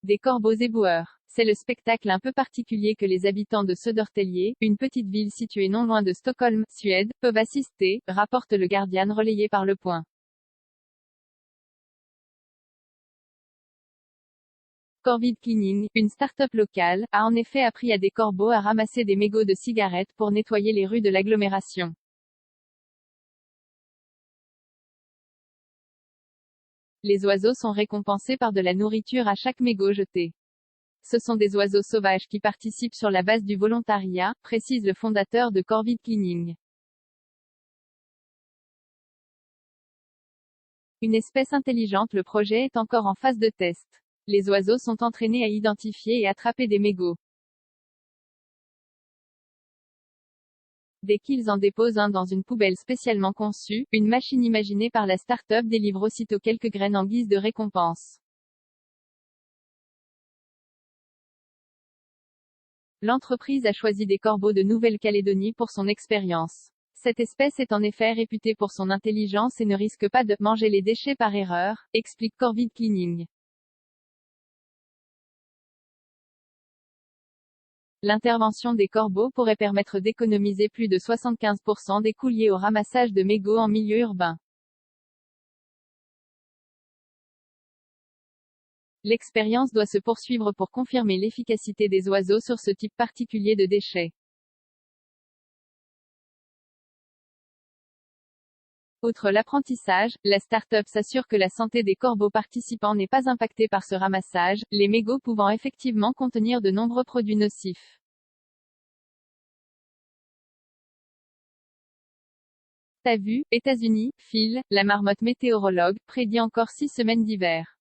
Des corbeaux éboueurs. C'est le spectacle un peu particulier que les habitants de Södertälje, une petite ville située non loin de Stockholm, Suède, peuvent assister, rapporte le Guardian relayé par Le Point. Corvid Cleaning, une start-up locale, a en effet appris à des corbeaux à ramasser des mégots de cigarettes pour nettoyer les rues de l'agglomération. Les oiseaux sont récompensés par de la nourriture à chaque mégot jeté. Ce sont des oiseaux sauvages qui participent sur la base du volontariat, précise le fondateur de Corvid Cleaning. Une espèce intelligente, le projet est encore en phase de test. Les oiseaux sont entraînés à identifier et attraper des mégots. Dès qu'ils en déposent un dans une poubelle spécialement conçue, une machine imaginée par la start-up délivre aussitôt quelques graines en guise de récompense. L'entreprise a choisi des corbeaux de Nouvelle-Calédonie pour son expérience. Cette espèce est en effet réputée pour son intelligence et ne risque pas de manger les déchets par erreur, explique Corvid Cleaning. L'intervention des corbeaux pourrait permettre d'économiser plus de 75% des coûts liés au ramassage de mégots en milieu urbain. L'expérience doit se poursuivre pour confirmer l'efficacité des oiseaux sur ce type particulier de déchets. Outre l'apprentissage, la start-up s'assure que la santé des corbeaux participants n'est pas impactée par ce ramassage, les mégots pouvant effectivement contenir de nombreux produits nocifs. T'as vu, États-Unis, Phil, la marmotte météorologue, prédit encore 6 semaines d'hiver.